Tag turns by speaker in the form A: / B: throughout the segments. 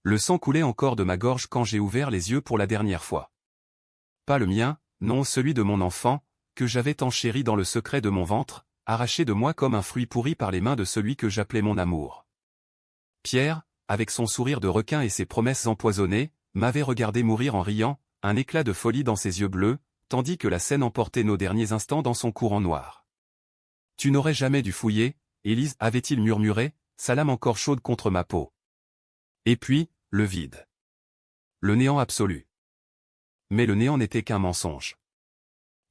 A: Le sang coulait encore de ma gorge quand j'ai ouvert les yeux pour la dernière fois. Pas le mien, non celui de mon enfant, que j'avais tant chéri dans le secret de mon ventre, arraché de moi comme un fruit pourri par les mains de celui que j'appelais mon amour. Pierre, avec son sourire de requin et ses promesses empoisonnées, m'avait regardé mourir en riant, un éclat de folie dans ses yeux bleus, tandis que la scène emportait nos derniers instants dans son courant noir. « Tu n'aurais jamais dû fouiller, Élise, avait-il murmuré, sa lame encore chaude contre ma peau. Et puis, le vide. Le néant absolu. Mais le néant n'était qu'un mensonge.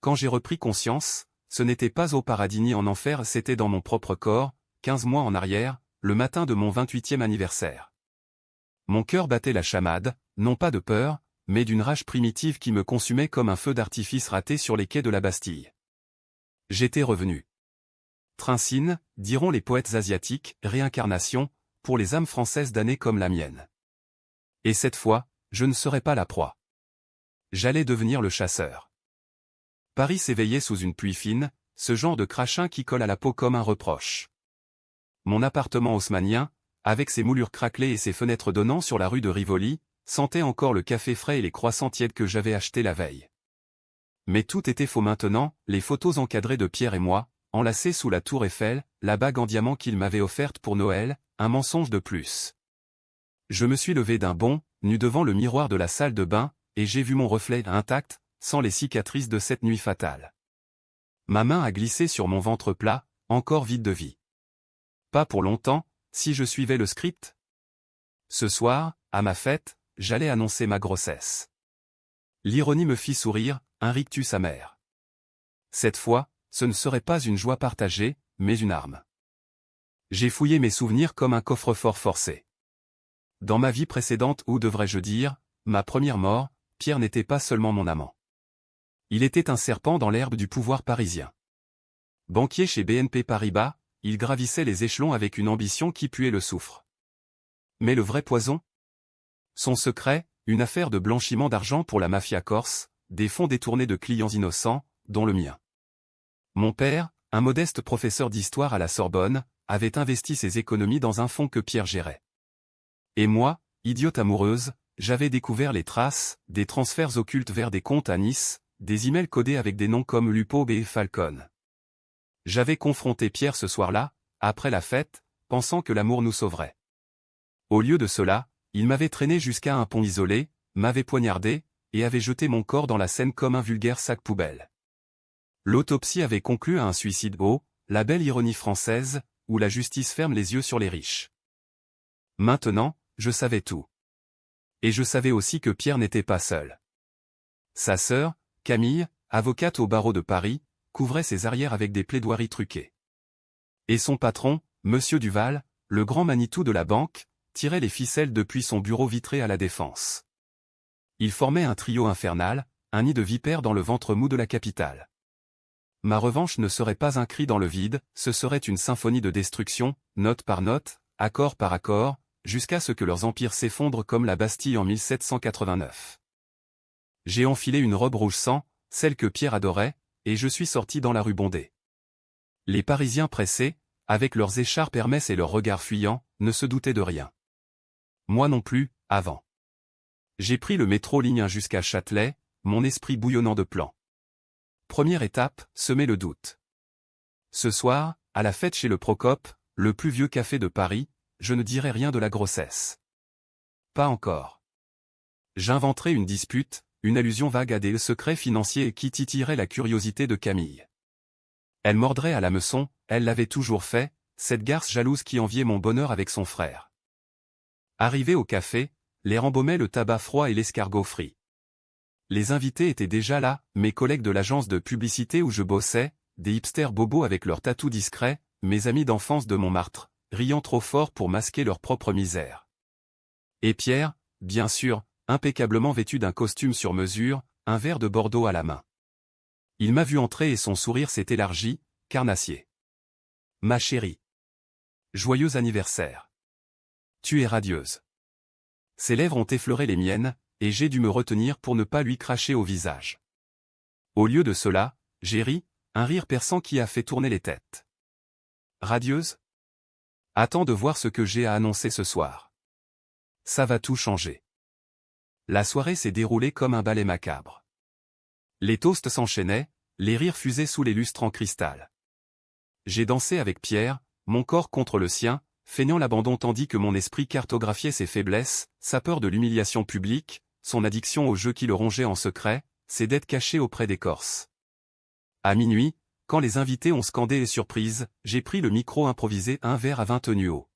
A: Quand j'ai repris conscience, ce n'était pas au paradis ni en enfer, c'était dans mon propre corps, 15 mois en arrière, le matin de mon 28e anniversaire. Mon cœur battait la chamade, non pas de peur, mais d'une rage primitive qui me consumait comme un feu d'artifice raté sur les quais de la Bastille. J'étais revenu. Trincine, diront les poètes asiatiques, réincarnation, pour les âmes françaises damnées comme la mienne. Et cette fois, je ne serais pas la proie. J'allais devenir le chasseur. Paris s'éveillait sous une pluie fine, ce genre de crachin qui colle à la peau comme un reproche. Mon appartement haussmannien, avec ses moulures craquelées et ses fenêtres donnant sur la rue de Rivoli, sentait encore le café frais et les croissants tièdes que j'avais achetés la veille. Mais tout était faux maintenant, les photos encadrées de Pierre et moi, enlacées sous la tour Eiffel, la bague en diamant qu'il m'avait offerte pour Noël, un mensonge de plus. Je me suis levé d'un bond, nu devant le miroir de la salle de bain, et j'ai vu mon reflet intact, sans les cicatrices de cette nuit fatale. Ma main a glissé sur mon ventre plat, encore vide de vie. Pas pour longtemps, si je suivais le script. Ce soir, à ma fête, j'allais annoncer ma grossesse. L'ironie me fit sourire, un rictus amer. Cette fois, ce ne serait pas une joie partagée, mais une arme. J'ai fouillé mes souvenirs comme un coffre-fort forcé. Dans ma vie précédente ou devrais-je dire, ma première mort, Pierre n'était pas seulement mon amant. Il était un serpent dans l'herbe du pouvoir parisien. Banquier chez BNP Paribas, il gravissait les échelons avec une ambition qui puait le soufre. Mais le vrai poison? Son secret, une affaire de blanchiment d'argent pour la mafia corse, des fonds détournés de clients innocents, dont le mien. Mon père, un modeste professeur d'histoire à la Sorbonne, avait investi ses économies dans un fonds que Pierre gérait. Et moi, idiote amoureuse, j'avais découvert les traces, des transferts occultes vers des comptes à Nice, des emails codés avec des noms comme Lupo et Falcon. J'avais confronté Pierre ce soir-là, après la fête, pensant que l'amour nous sauverait. Au lieu de cela, il m'avait traîné jusqu'à un pont isolé, m'avait poignardé, et avait jeté mon corps dans la Seine comme un vulgaire sac poubelle. L'autopsie avait conclu à un suicide beau, la belle ironie française, où la justice ferme les yeux sur les riches. Maintenant, je savais tout. Et je savais aussi que Pierre n'était pas seul. Sa sœur, Camille, avocate au barreau de Paris, couvrait ses arrières avec des plaidoiries truquées. Et son patron, Monsieur Duval, le grand Manitou de la banque, tirait les ficelles depuis son bureau vitré à la Défense. Il formait un trio infernal, un nid de vipères dans le ventre mou de la capitale. Ma revanche ne serait pas un cri dans le vide, ce serait une symphonie de destruction, note par note, accord par accord, jusqu'à ce que leurs empires s'effondrent comme la Bastille en 1789. J'ai enfilé une robe rouge sang, celle que Pierre adorait, et je suis sorti dans la rue Bondée. Les Parisiens pressés, avec leurs écharpes Hermès et leurs regards fuyants, ne se doutaient de rien. Moi non plus, avant. J'ai pris le métro ligne 1 jusqu'à Châtelet, mon esprit bouillonnant de plans. Première étape, semer le doute. Ce soir, à la fête chez le Procope, le plus vieux café de Paris, je ne dirai rien de la grossesse. Pas encore. J'inventerai une dispute, une allusion vague à des secrets financiers qui titillerait la curiosité de Camille. Elle mordrait à l'hameçon, elle l'avait toujours fait, cette garce jalouse qui enviait mon bonheur avec son frère. Arrivé au café, l'air embaumait le tabac froid et l'escargot frit. Les invités étaient déjà là, mes collègues de l'agence de publicité où je bossais, des hipsters bobos avec leurs tatous discrets, mes amis d'enfance de Montmartre, riant trop fort pour masquer leur propre misère. Et Pierre, bien sûr, impeccablement vêtu d'un costume sur mesure, un verre de Bordeaux à la main. Il m'a vu entrer et son sourire s'est élargi, carnassier. Ma chérie. Joyeux anniversaire. Tu es radieuse. Ses lèvres ont effleuré les miennes, et j'ai dû me retenir pour ne pas lui cracher au visage. Au lieu de cela, j'ai ri, un rire perçant qui a fait tourner les têtes. Radieuse? Attends de voir ce que j'ai à annoncer ce soir. ça va tout changer. La soirée s'est déroulée comme un ballet macabre. Les toasts s'enchaînaient, les rires fusaient sous les lustres en cristal. J'ai dansé avec Pierre, mon corps contre le sien, feignant l'abandon tandis que mon esprit cartographiait ses faiblesses, sa peur de l'humiliation publique, son addiction au jeu qui le rongeait en secret, ses dettes cachées auprès des Corses. À minuit, quand les invités ont scandé les surprises, j'ai pris le micro improvisé un verre à 20 tenues haut.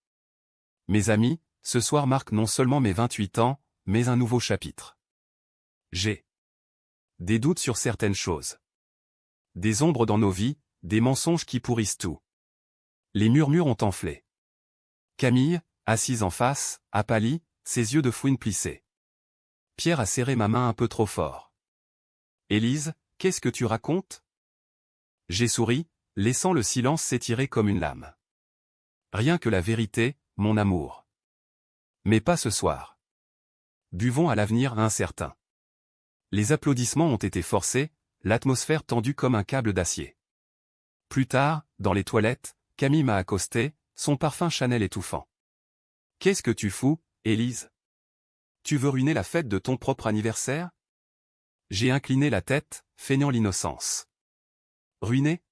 A: Mes amis, ce soir marque non seulement mes 28 ans, mais un nouveau chapitre. J'ai des doutes sur certaines choses. Des ombres dans nos vies, des mensonges qui pourrissent tout. Les murmures ont enflé. Camille, assise en face, a pâli, ses yeux de fouine plissés. Pierre a serré ma main un peu trop fort. Élise, qu'est-ce que tu racontes? J'ai souri, laissant le silence s'étirer comme une lame. Rien que la vérité, mon amour. Mais pas ce soir. Buvons à l'avenir incertain. Les applaudissements ont été forcés, l'atmosphère tendue comme un câble d'acier. Plus tard, dans les toilettes, Camille m'a accosté, son parfum Chanel étouffant. Qu'est-ce que tu fous, Élise? Tu veux ruiner la fête de ton propre anniversaire? J'ai incliné la tête, feignant l'innocence. Ruiner?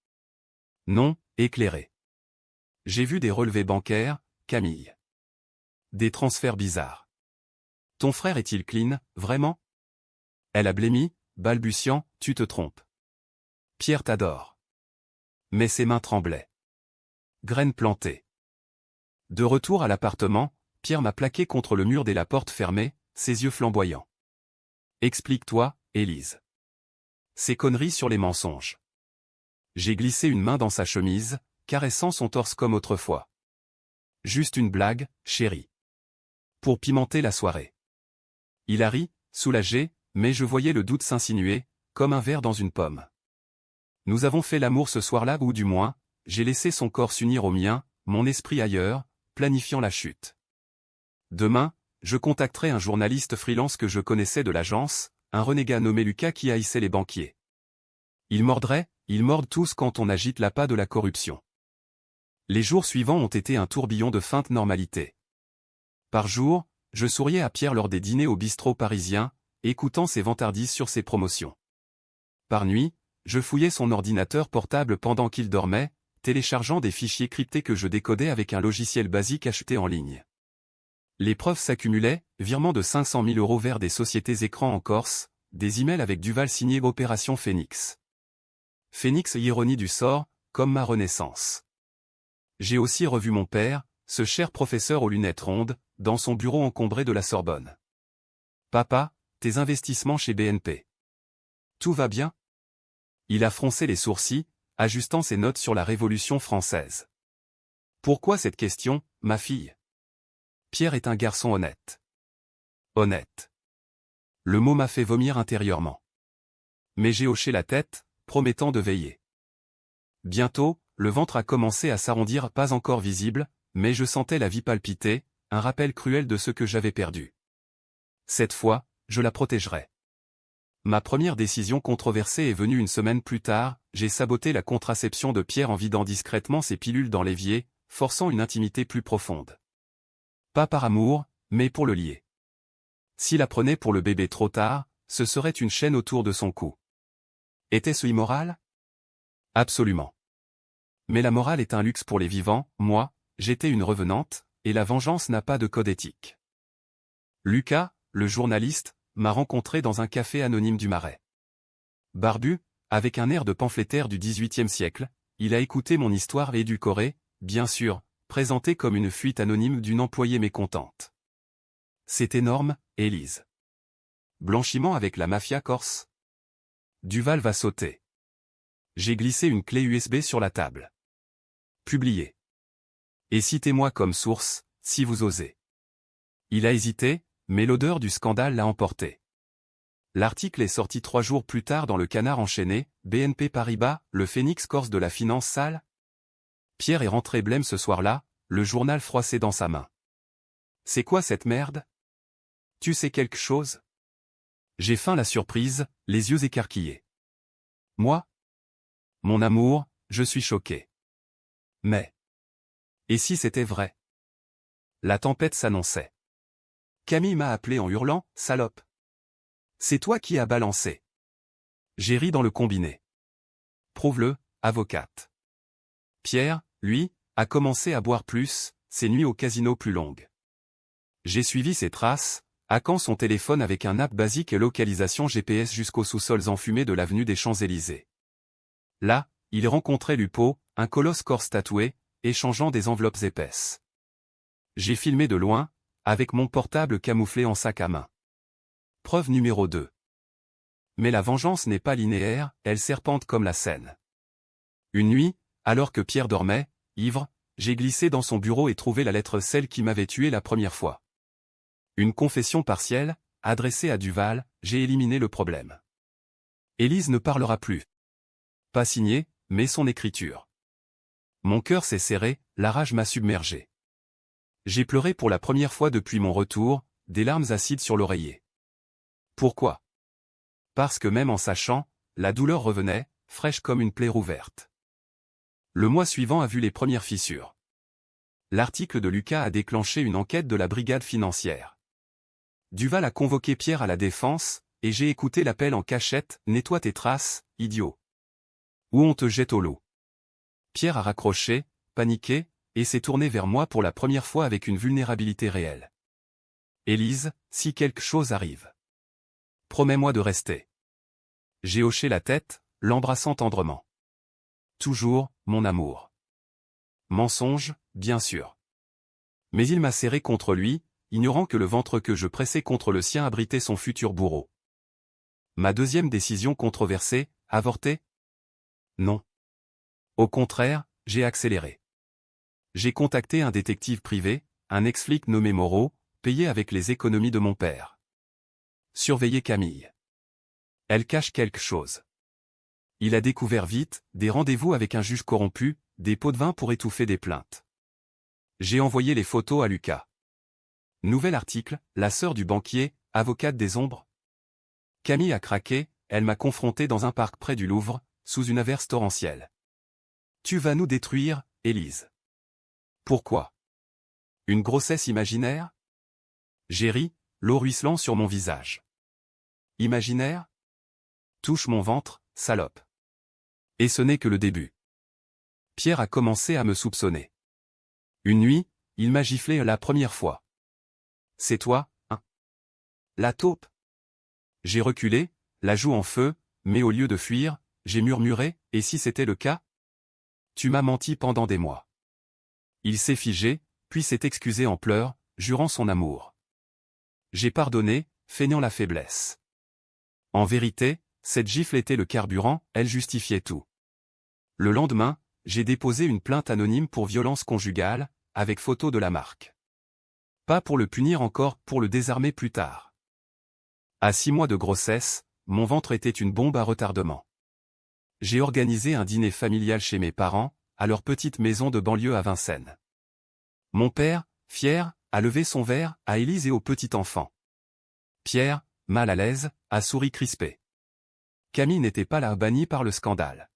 A: Non, éclairé. J'ai vu des relevés bancaires, Camille. Des transferts bizarres. Ton frère est-il clean, vraiment? Elle a blêmi, balbutiant, tu te trompes. Pierre t'adore. Mais ses mains tremblaient. Graines plantées. De retour à l'appartement, Pierre m'a plaqué contre le mur dès la porte fermée, ses yeux flamboyants. Explique-toi, Élise. Ces conneries sur les mensonges. J'ai glissé une main dans sa chemise, caressant son torse comme autrefois. Juste une blague, chérie. Pour pimenter la soirée. Il a ri, soulagé, mais je voyais le doute s'insinuer, comme un ver dans une pomme. Nous avons fait l'amour ce soir-là ou du moins, j'ai laissé son corps s'unir au mien, mon esprit ailleurs, planifiant la chute. Demain, je contacterai un journaliste freelance que je connaissais de l'agence, un renégat nommé Lucas qui haïssait les banquiers. Ils mordent tous quand on agite l'appât de la corruption. Les jours suivants ont été un tourbillon de feinte normalité. Par jour, je souriais à Pierre lors des dîners au bistrot parisien, écoutant ses vantardises sur ses promotions. Par nuit, je fouillais son ordinateur portable pendant qu'il dormait, téléchargeant des fichiers cryptés que je décodais avec un logiciel basique acheté en ligne. Les preuves s'accumulaient, virements de 500 000 € vers des sociétés écrans en Corse, des emails avec Duval signé Opération Phoenix. Phoenix ironie du sort, comme ma renaissance. J'ai aussi revu mon père, ce cher professeur aux lunettes rondes, dans son bureau encombré de la Sorbonne. Papa, tes investissements chez BNP. Tout va bien? Il a froncé les sourcils, ajustant ses notes sur la Révolution française. Pourquoi cette question, ma fille? Pierre est un garçon honnête. Honnête. Le mot m'a fait vomir intérieurement. Mais j'ai hoché la tête, promettant de veiller. Bientôt, le ventre a commencé à s'arrondir, pas encore visible, mais je sentais la vie palpiter, un rappel cruel de ce que j'avais perdu. Cette fois, je la protégerai. Ma première décision controversée est venue une semaine plus tard, j'ai saboté la contraception de Pierre en vidant discrètement ses pilules dans l'évier, forçant une intimité plus profonde. Pas par amour, mais pour le lier. S'il la prenait pour le bébé trop tard, ce serait une chaîne autour de son cou. Était-ce immoral? Absolument. Mais la morale est un luxe pour les vivants, moi, j'étais une revenante, et la vengeance n'a pas de code éthique. Lucas, le journaliste, m'a rencontré dans un café anonyme du Marais. Barbu, avec un air de pamphlétaire du XVIIIe siècle, il a écouté mon histoire et édulcorée, bien sûr, présentée comme une fuite anonyme d'une employée mécontente. C'est énorme, Élise. Blanchiment avec la mafia corse? Duval va sauter. J'ai glissé une clé USB sur la table. Publié. Et citez-moi comme source, si vous osez. Il a hésité, mais l'odeur du scandale l'a emporté. L'article est sorti 3 jours plus tard dans le Canard enchaîné, BNP Paribas, le phénix corse de la finance sale. Pierre est rentré blême ce soir-là, le journal froissé dans sa main. C'est quoi cette merde? Tu sais quelque chose? J'ai feint la surprise, les yeux écarquillés. Moi? Mon amour, je suis choqué. Mais... et si c'était vrai? La tempête s'annonçait. Camille m'a appelé en hurlant, salope. C'est toi qui as balancé. J'ai ri dans le combiné. Prouve-le, avocate. Pierre, lui, a commencé à boire plus, ses nuits au casino plus longues. J'ai suivi ses traces, hackant son téléphone avec un app basique et localisation GPS jusqu'aux sous-sols enfumés de l'avenue des Champs-Élysées. Là, il rencontrait Lupo, un colosse corse tatoué, échangeant des enveloppes épaisses. J'ai filmé de loin, avec mon portable camouflé en sac à main. Preuve numéro 2. Mais la vengeance n'est pas linéaire, elle serpente comme la Seine. Une nuit, alors que Pierre dormait, ivre, j'ai glissé dans son bureau et trouvé la lettre celle qui m'avait tué la première fois. Une confession partielle, adressée à Duval, j'ai éliminé le problème. Élise ne parlera plus. Pas signé, mais son écriture. Mon cœur s'est serré, la rage m'a submergé. J'ai pleuré pour la première fois depuis mon retour, des larmes acides sur l'oreiller. Pourquoi? Parce que même en sachant, la douleur revenait, fraîche comme une plaie rouverte. Le mois suivant a vu les premières fissures. L'article de Lucas a déclenché une enquête de la brigade financière. Duval a convoqué Pierre à la défense, et j'ai écouté l'appel en cachette, nettoie tes traces, idiot. Ou on te jette au lot. Pierre a raccroché, paniqué, et s'est tourné vers moi pour la première fois avec une vulnérabilité réelle. Élise, si quelque chose arrive. Promets-moi de rester. J'ai hoché la tête, l'embrassant tendrement. Toujours, mon amour. Mensonge, bien sûr. Mais il m'a serré contre lui, ignorant que le ventre que je pressais contre le sien abritait son futur bourreau. Ma deuxième décision controversée, avorter? Non. Au contraire, j'ai accéléré. J'ai contacté un détective privé, un ex-flic nommé Moreau, payé avec les économies de mon père. Surveillez Camille. Elle cache quelque chose. Il a découvert vite, des rendez-vous avec un juge corrompu, des pots de vin pour étouffer des plaintes. J'ai envoyé les photos à Lucas. Nouvel article, la sœur du banquier, avocate des ombres. Camille a craqué, elle m'a confronté dans un parc près du Louvre, sous une averse torrentielle. Tu vas nous détruire, Élise. Pourquoi? Une grossesse imaginaire? J'ai ri, l'eau ruisselant sur mon visage. Imaginaire? Touche mon ventre, salope. Et ce n'est que le début. Pierre a commencé à me soupçonner. Une nuit, il m'a giflé la première fois. C'est toi, hein? La taupe. J'ai reculé, la joue en feu, mais au lieu de fuir, j'ai murmuré, et si c'était le cas? Tu m'as menti pendant des mois. Il s'est figé, puis s'est excusé en pleurs, jurant son amour. J'ai pardonné, feignant la faiblesse. En vérité, cette gifle était le carburant, elle justifiait tout. Le lendemain, j'ai déposé une plainte anonyme pour violence conjugale, avec photo de la marque. Pas pour le punir encore, pour le désarmer plus tard. À 6 mois de grossesse, mon ventre était une bombe à retardement. J'ai organisé un dîner familial chez mes parents, à leur petite maison de banlieue à Vincennes. Mon père, fier, a levé son verre à Élise et au petit enfant. Pierre, mal à l'aise, a souri crispé. Camille n'était pas là, bannie par le scandale.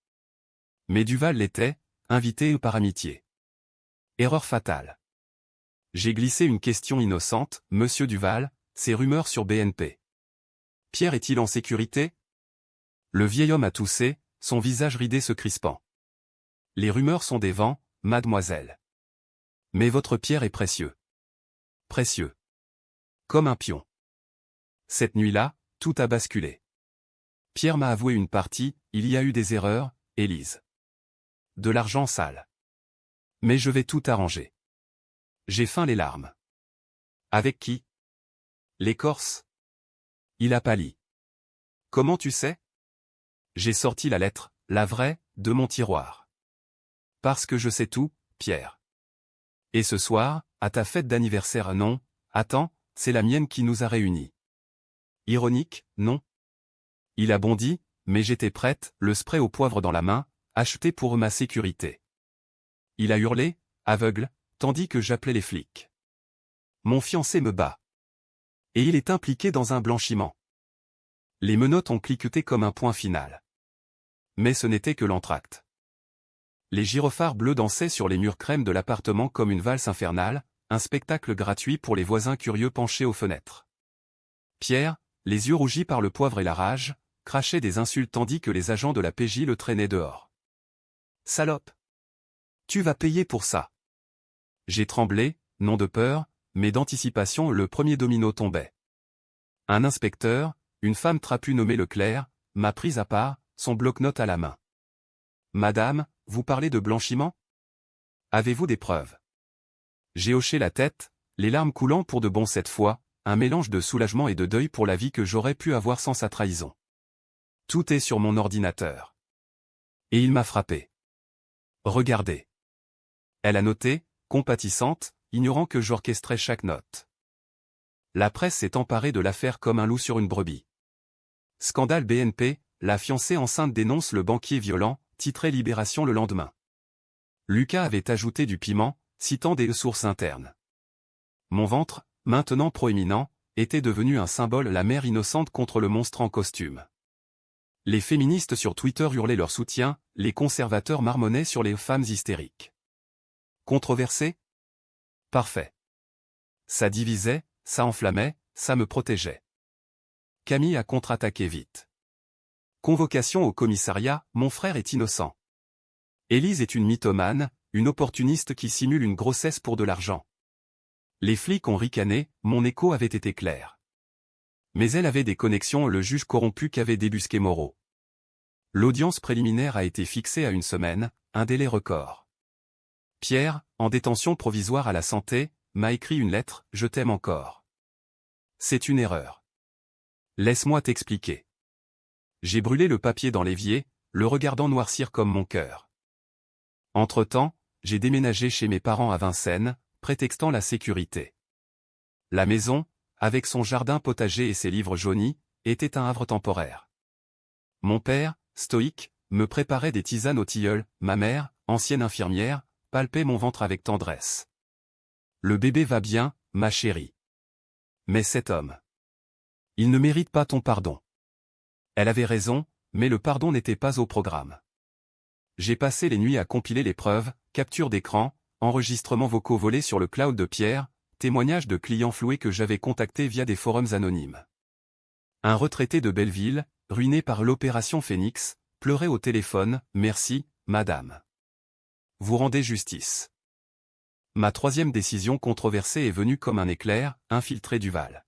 A: Mais Duval l'était, invité par amitié. Erreur fatale. J'ai glissé une question innocente, Monsieur Duval, ces rumeurs sur BNP. Pierre est-il en sécurité? Le vieil homme a toussé, son visage ridé se crispant. Les rumeurs sont des vents, mademoiselle. Mais votre Pierre est précieux. Précieux. Comme un pion. Cette nuit-là, tout a basculé. Pierre m'a avoué une partie, il y a eu des erreurs, Élise. De l'argent sale. Mais je vais tout arranger. J'ai feint les larmes. Avec qui? Les Corses. Il a pâli. Comment tu sais? J'ai sorti la lettre, la vraie, de mon tiroir. Parce que je sais tout, Pierre. Et ce soir, à ta fête d'anniversaire non, attends, c'est la mienne qui nous a réunis. Ironique, non? Il a bondi, mais j'étais prête, le spray au poivre dans la main, acheté pour ma sécurité. Il a hurlé, aveugle, tandis que j'appelais les flics. Mon fiancé me bat. Et il est impliqué dans un blanchiment. Les menottes ont cliqueté comme un point final. Mais ce n'était que l'entracte. Les gyrophares bleus dansaient sur les murs crème de l'appartement comme une valse infernale, un spectacle gratuit pour les voisins curieux penchés aux fenêtres. Pierre, les yeux rougis par le poivre et la rage, crachait des insultes tandis que les agents de la PJ le traînaient dehors. « Salope! Tu vas payer pour ça !» J'ai tremblé, non de peur, mais d'anticipation. Le premier domino tombait. Un inspecteur, une femme trapue nommée Leclerc, m'a prise à part, son bloc-notes à la main. « Madame, vous parlez de blanchiment? Avez-vous des preuves ?» J'ai hoché la tête, les larmes coulant pour de bon cette fois, un mélange de soulagement et de deuil pour la vie que j'aurais pu avoir sans sa trahison. « Tout est sur mon ordinateur. » Et il m'a frappé. « Regardez. » Elle a noté, compatissante, ignorant que j'orchestrais chaque note. La presse s'est emparée de l'affaire comme un loup sur une brebis. Scandale BNP, la fiancée enceinte dénonce le banquier violent, titrait Libération le lendemain. Lucas avait ajouté du piment, citant des sources internes. Mon ventre, maintenant proéminent, était devenu un symbole, la mère innocente contre le monstre en costume. Les féministes sur Twitter hurlaient leur soutien, les conservateurs marmonnaient sur les femmes hystériques. Controversé? Parfait. Ça divisait, ça enflammait, ça me protégeait. Camille a contre-attaqué vite. Convocation au commissariat, mon frère est innocent. Élise est une mythomane, une opportuniste qui simule une grossesse pour de l'argent. Les flics ont ricané, mon écho avait été clair. Mais elle avait des connexions, le juge corrompu qu'avait débusqué Moreau. L'audience préliminaire a été fixée à 1 semaine, un délai record. Pierre, en détention provisoire à la santé, m'a écrit une lettre, je t'aime encore. C'est une erreur. Laisse-moi t'expliquer. J'ai brûlé le papier dans l'évier, le regardant noircir comme mon cœur. Entre-temps, j'ai déménagé chez mes parents à Vincennes, prétextant la sécurité. La maison, avec son jardin potager et ses livres jaunis, était un havre temporaire. Mon père, stoïque, me préparait des tisanes au tilleul, ma mère, ancienne infirmière, palpait mon ventre avec tendresse. Le bébé va bien, ma chérie. Mais cet homme. Il ne mérite pas ton pardon. Elle avait raison, mais le pardon n'était pas au programme. J'ai passé les nuits à compiler les preuves, captures d'écran, enregistrements vocaux volés sur le cloud de Pierre, témoignages de clients floués que j'avais contactés via des forums anonymes. Un retraité de Belleville, ruiné par l'opération Phoenix, pleurait au téléphone, « Merci, madame. Vous rendez justice. » Ma troisième décision controversée est venue comme un éclair, infiltrer Duval.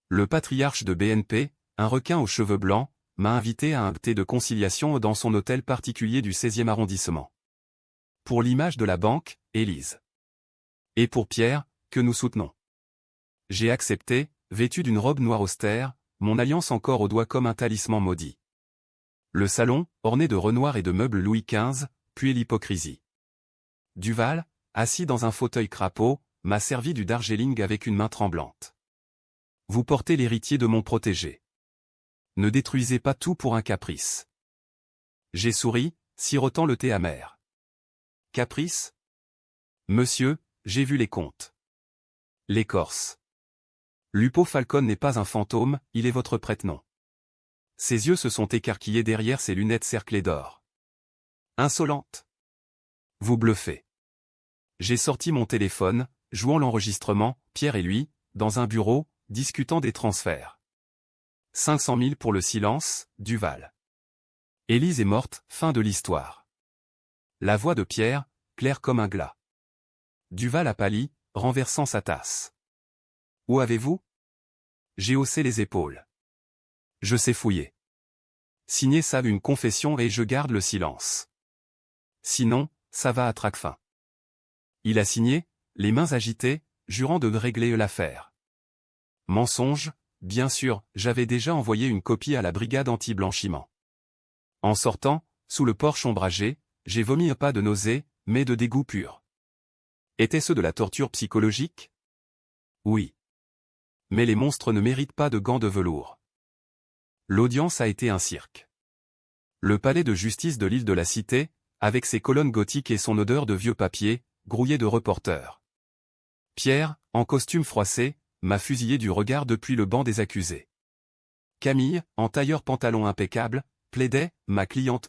A: Le patriarche de BNP, un requin aux cheveux blancs, m'a invité à un thé de conciliation dans son hôtel particulier du 16e arrondissement. Pour l'image de la banque, Élise. Et pour Pierre, que nous soutenons. J'ai accepté, vêtu d'une robe noire austère, mon alliance encore au doigt comme un talisman maudit. Le salon, orné de Renoir et de meubles Louis XV, puis l'hypocrisie. Duval, assis dans un fauteuil crapaud, m'a servi du Darjeeling avec une main tremblante. Vous portez l'héritier de mon protégé. Ne détruisez pas tout pour un caprice. J'ai souri, sirotant le thé amer. Caprice? Monsieur, j'ai vu les comptes. L'écorce. Lupo Falcon n'est pas un fantôme, il est votre prête-nom. Ses yeux se sont écarquillés derrière ses lunettes cerclées d'or. Insolente. Vous bluffez. J'ai sorti mon téléphone, jouant l'enregistrement, Pierre et lui, dans un bureau, discutant des transferts. 500 000 pour le silence, Duval. Élise est morte, fin de l'histoire. La voix de Pierre, claire comme un glas. Duval a pâli, renversant sa tasse. Où avez-vous? J'ai haussé les épaules. Je sais fouiller. Signer ça une confession et je garde le silence. Sinon, ça va à traque-fin. Il a signé, les mains agitées, jurant de régler l'affaire. Mensonge, bien sûr, j'avais déjà envoyé une copie à la brigade anti-blanchiment. En sortant, sous le porche ombragé, j'ai vomi pas de nausée, mais de dégoût pur. Était-ce de la torture psychologique? Oui. Mais les monstres ne méritent pas de gants de velours. L'audience a été un cirque. Le palais de justice de l'île de la Cité, avec ses colonnes gothiques et son odeur de vieux papier, grouillé de reporters. Pierre, en costume froissé, m'a fusillé du regard depuis le banc des accusés. Camille, en tailleur pantalon impeccable, plaidait, ma cliente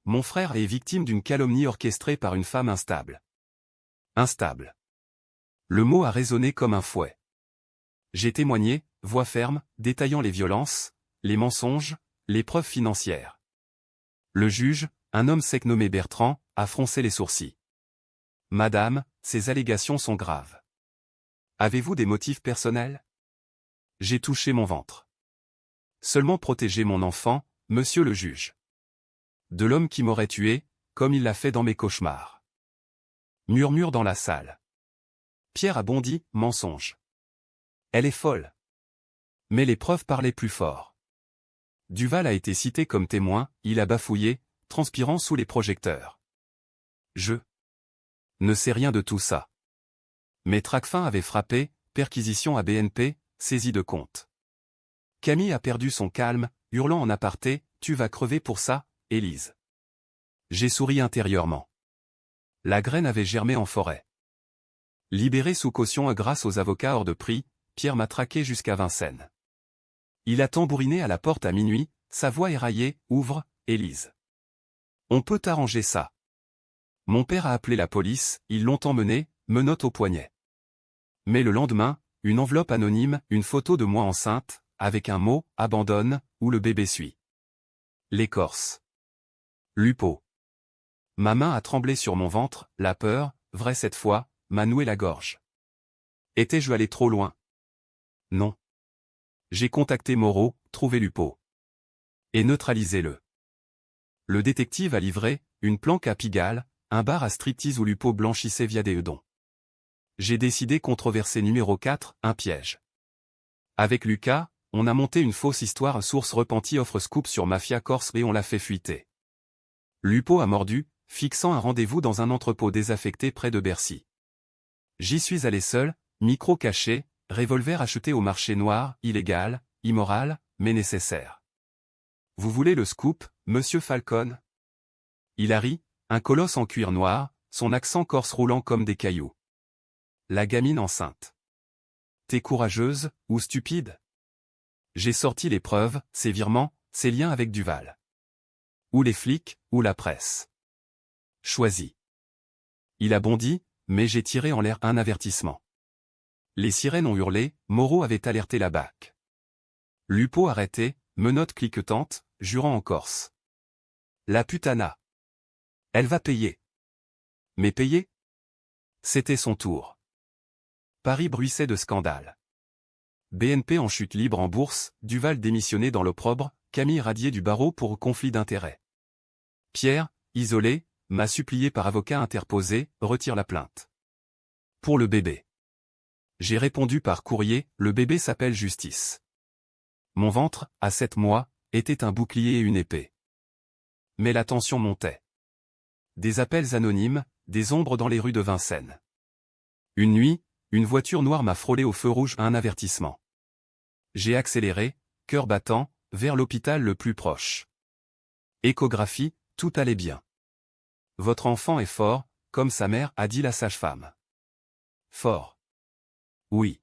A: mon frère est victime d'une calomnie orchestrée par une femme instable. Instable. Le mot a résonné comme un fouet. J'ai témoigné, voix ferme, détaillant les violences, les mensonges, les preuves financières. Le juge, un homme sec nommé Bertrand, a froncé les sourcils. Madame, ces allégations sont graves. Avez-vous des motifs personnels? J'ai touché mon ventre. Seulement protéger mon enfant, monsieur le juge. De l'homme qui m'aurait tué, comme il l'a fait dans mes cauchemars. Murmure dans la salle. Pierre a bondi, mensonge. Elle est folle. Mais les preuves parlaient plus fort. Duval a été cité comme témoin, il a bafouillé, transpirant sous les projecteurs. Je ne sais rien de tout ça. Mais Tracfin avait frappé, perquisition à BNP, saisie de compte. Camille a perdu son calme, hurlant en aparté, tu vas crever pour ça, Élise. J'ai souri intérieurement. La graine avait germé en forêt. Libéré sous caution grâce aux avocats hors de prix, Pierre m'a traqué jusqu'à Vincennes. Il a tambouriné à la porte à minuit, sa voix éraillée, ouvre, Élise. On peut arranger ça. Mon père a appelé la police, ils l'ont emmené, menottes au poignet. Mais le lendemain, une enveloppe anonyme, une photo de moi enceinte, avec un mot, abandonne, où le bébé suit. L'écorce. Lupo. Ma main a tremblé sur mon ventre, la peur, vraie cette fois, m'a noué la gorge. Étais-je allé trop loin? Non. J'ai contacté Moreau, trouvé Lupo. Et neutralisé-le. Le détective a livré, une planque à Pigalle, un bar à striptease où Lupo blanchissait via des eudons. J'ai décidé controversé numéro 4, un piège. Avec Lucas, on a monté une fausse histoire. Source repentie offre scoop sur Mafia Corse et on l'a fait fuiter. Lupo a mordu, fixant un rendez-vous dans un entrepôt désaffecté près de Bercy. J'y suis allé seul, micro caché, revolver acheté au marché noir, illégal, immoral, mais nécessaire. Vous voulez le scoop, monsieur Falcon? Il a ri, un colosse en cuir noir, son accent corse roulant comme des cailloux. La gamine enceinte. T'es courageuse, ou stupide? J'ai sorti les preuves, ses virements, ses liens avec Duval. Ou les flics, ou la presse. Choisis. Il a bondi, mais j'ai tiré en l'air un avertissement. Les sirènes ont hurlé, Moreau avait alerté la BAC. Lupo arrêté, menottes cliquetantes, jurant en corse. La putana. Elle va payer. Mais payer? C'était son tour. Paris bruissait de scandale. BNP en chute libre en bourse, Duval démissionné dans l'opprobre, Camille radié du barreau pour conflit d'intérêts. Pierre, isolé, m'a supplié par avocat interposé, retire la plainte. Pour le bébé. J'ai répondu par courrier, le bébé s'appelle Justice. Mon ventre, à 7 mois, était un bouclier et une épée. Mais la tension montait. Des appels anonymes, des ombres dans les rues de Vincennes. Une nuit, une voiture noire m'a frôlé au feu rouge, un avertissement. J'ai accéléré, cœur battant, vers l'hôpital le plus proche. Échographie, tout allait bien. Votre enfant est fort, comme sa mère, a dit la sage-femme. Fort. Oui.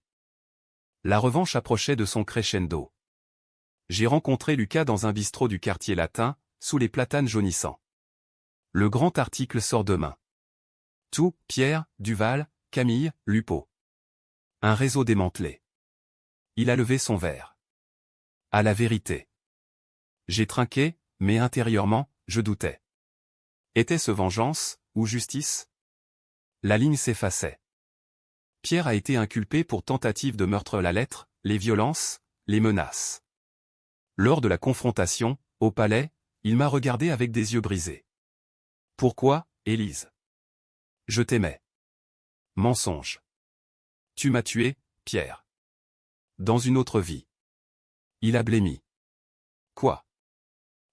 A: La revanche approchait de son crescendo. J'ai rencontré Lucas dans un bistrot du quartier latin, sous les platanes jaunissants. Le grand article sort demain. Tout, Pierre, Duval, Camille, Lupo. Un réseau démantelé. Il a levé son verre. À la vérité. J'ai trinqué, mais intérieurement, je doutais. Était-ce vengeance, ou justice? La ligne s'effaçait. Pierre a été inculpé pour tentative de meurtre. La lettre, les violences, les menaces. Lors de la confrontation, au palais, il m'a regardé avec des yeux brisés. Pourquoi, Élise? Je t'aimais. Mensonge. Tu m'as tué, Pierre. Dans une autre vie. Il a blêmi. Quoi?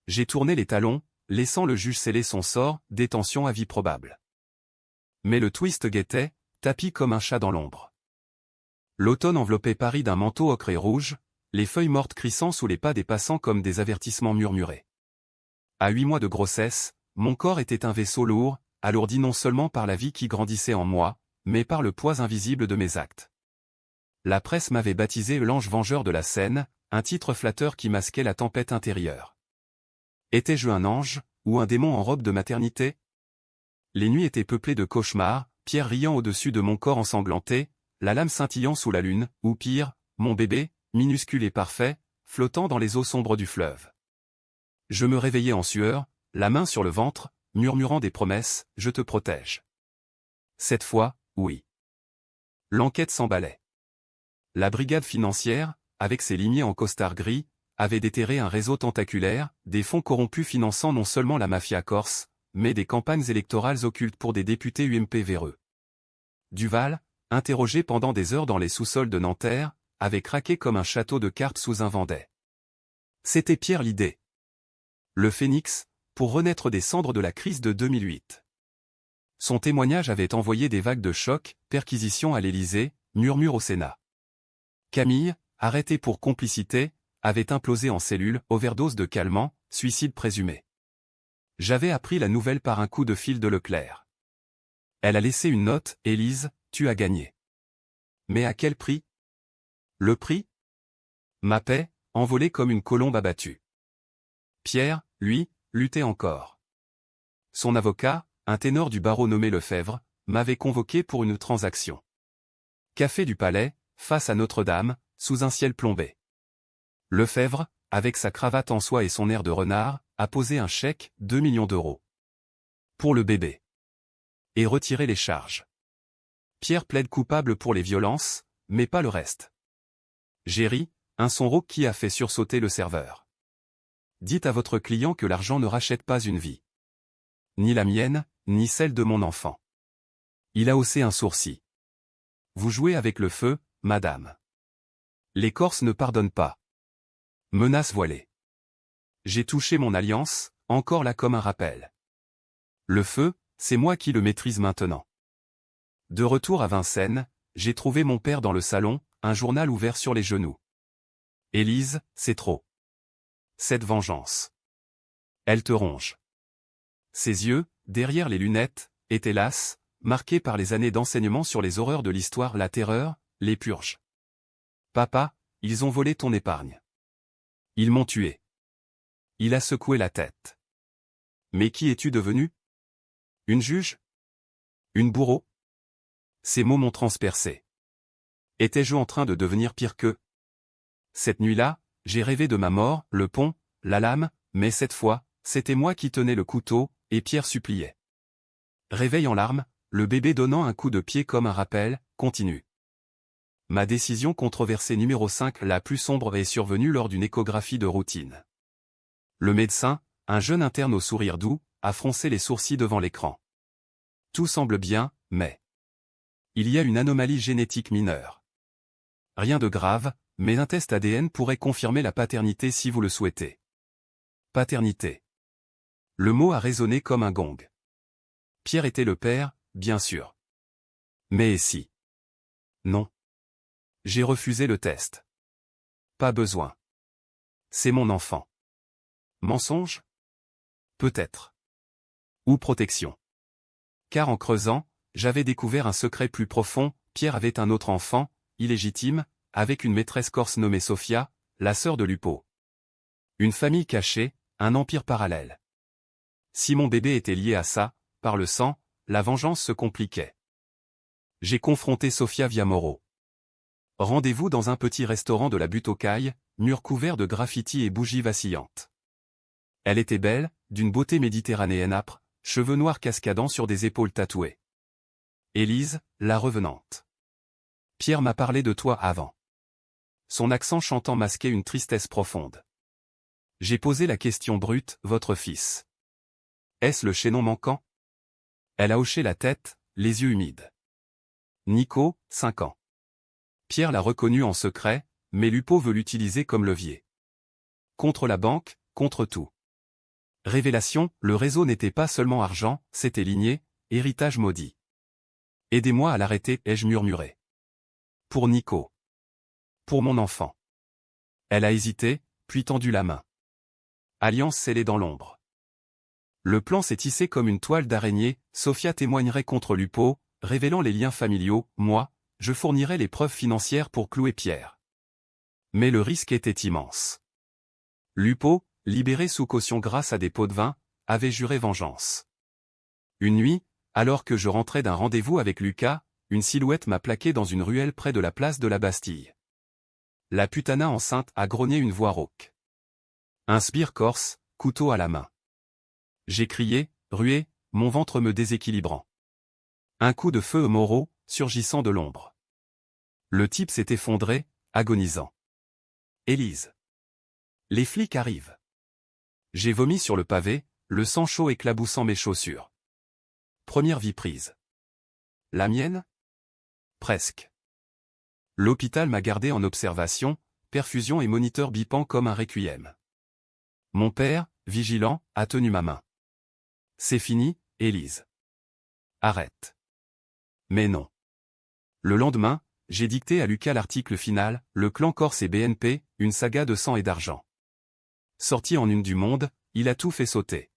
A: J'ai tourné les talons, laissant le juge sceller son sort, détention à vie probable. Mais le twist guettait, tapi comme un chat dans l'ombre. L'automne enveloppait Paris d'un manteau ocre et rouge, les feuilles mortes crissant sous les pas des passants comme des avertissements murmurés. À 8 mois de grossesse, mon corps était un vaisseau lourd, alourdi non seulement par la vie qui grandissait en moi, mais par le poids invisible de mes actes. La presse m'avait baptisé l'ange vengeur de la Seine, un titre flatteur qui masquait la tempête intérieure. Étais-je un ange, ou un démon en robe de maternité? Les nuits étaient peuplées de cauchemars, Pierre riant au-dessus de mon corps ensanglanté, la lame scintillant sous la lune, ou pire, mon bébé, minuscule et parfait, flottant dans les eaux sombres du fleuve. Je me réveillais en sueur, la main sur le ventre, murmurant des promesses, je te protège. Cette fois, oui. L'enquête s'emballait. La brigade financière, avec ses limiers en costard gris, avait déterré un réseau tentaculaire, des fonds corrompus finançant non seulement la mafia corse, mais des campagnes électorales occultes pour des députés UMP véreux. Duval, interrogé pendant des heures dans les sous-sols de Nanterre, avait craqué comme un château de cartes sous un Vendée. C'était Pierre Lidé. Le phénix, pour renaître des cendres de la crise de 2008. Son témoignage avait envoyé des vagues de choc, perquisitions à l'Élysée, murmures au Sénat. Camille, arrêtée pour complicité, avait implosé en cellule, overdose de calmant, suicide présumé. J'avais appris la nouvelle par un coup de fil de Leclerc. Elle a laissé une note, Élise, tu as gagné. Mais à quel prix? Le prix? Ma paix, envolée comme une colombe abattue. Pierre, lui, luttait encore. Son avocat, un ténor du barreau nommé Lefebvre, m'avait convoqué pour une transaction. Café du Palais, face à Notre-Dame, sous un ciel plombé. Lefebvre, avec sa cravate en soie et son air de renard, a posé un chèque, 2 millions d'euros. Pour le bébé. Et retiré les charges. Pierre plaide coupable pour les violences, mais pas le reste. Géry, un son rauque qui a fait sursauter le serveur. Dites à votre client que l'argent ne rachète pas une vie. Ni la mienne, ni celle de mon enfant. Il a haussé un sourcil. Vous jouez avec le feu, madame. Les Corses ne pardonnent pas. Menace voilée. J'ai touché mon alliance, encore là comme un rappel. Le feu, c'est moi qui le maîtrise maintenant. De retour à Vincennes, j'ai trouvé mon père dans le salon, un journal ouvert sur les genoux. Élise, c'est trop. Cette vengeance. Elle te ronge. Ses yeux, derrière les lunettes, étaient hélas, marqués par les années d'enseignement sur les horreurs de l'histoire, la terreur, les purges. Papa, ils ont volé ton épargne. Ils m'ont tué. Il a secoué la tête. Mais qui es-tu devenu? Une juge? Une bourreau? Ces mots m'ont transpercé. Étais-je en train de devenir pire qu'eux? Cette nuit-là, j'ai rêvé de ma mort, le pont, la lame, mais cette fois, c'était moi qui tenais le couteau, et Pierre suppliait. Réveil en larmes, le bébé donnant un coup de pied comme un rappel, continue. Ma décision controversée numéro 5, la plus sombre, est survenue lors d'une échographie de routine. Le médecin, un jeune interne au sourire doux, a froncé les sourcils devant l'écran. Tout semble bien, mais... il y a une anomalie génétique mineure. Rien de grave, mais un test ADN pourrait confirmer la paternité si vous le souhaitez. Paternité. Le mot a résonné comme un gong. Pierre était le père, bien sûr. Mais et si? Non. J'ai refusé le test. Pas besoin. C'est mon enfant. Mensonge? Peut-être. Ou protection. Car en creusant, j'avais découvert un secret plus profond, Pierre avait un autre enfant, illégitime, avec une maîtresse corse nommée Sophia, la sœur de Lupo. Une famille cachée, un empire parallèle. Si mon bébé était lié à ça, par le sang, la vengeance se compliquait. J'ai confronté Sophia via Moreau. Rendez-vous dans un petit restaurant de la Butte aux Cailles, mur couvert de graffitis et bougies vacillantes. Elle était belle, d'une beauté méditerranéenne âpre, cheveux noirs cascadant sur des épaules tatouées. Élise, la revenante. Pierre m'a parlé de toi avant. Son accent chantant masquait une tristesse profonde. J'ai posé la question brute, votre fils. Est-ce le chaînon manquant? Elle a hoché la tête, les yeux humides. Nico, 5 ans. Pierre l'a reconnu en secret, mais Lupo veut l'utiliser comme levier. Contre la banque, contre tout. Révélation, le réseau n'était pas seulement argent, c'était lignée, héritage maudit. Aidez-moi à l'arrêter, ai-je murmuré. Pour Nico. Pour mon enfant. Elle a hésité, puis tendu la main. Alliance scellée dans l'ombre. Le plan s'est tissé comme une toile d'araignée, Sophia témoignerait contre Lupo, révélant les liens familiaux, moi, je fournirais les preuves financières pour clouer Pierre. Mais le risque était immense. Lupo, libéré sous caution grâce à des pots de vin, avait juré vengeance. Une nuit, alors que je rentrais d'un rendez-vous avec Lucas, une silhouette m'a plaqué dans une ruelle près de la place de la Bastille. La putana enceinte a grogné une voix rauque. Un sbire corse, couteau à la main. J'ai crié, rué, mon ventre me déséquilibrant. Un coup de feu Moreau, surgissant de l'ombre. Le type s'est effondré, agonisant. Élise. Les flics arrivent. J'ai vomi sur le pavé, le sang chaud éclaboussant mes chaussures. Première vie prise. La mienne? Presque. L'hôpital m'a gardé en observation, perfusion et moniteur bipant comme un requiem. Mon père, vigilant, a tenu ma main. C'est fini, Élise. Arrête. Mais non. Le lendemain, j'ai dicté à Lucas l'article final, Le clan Corse et BNP, une saga de sang et d'argent. Sorti en une du Monde, il a tout fait sauter.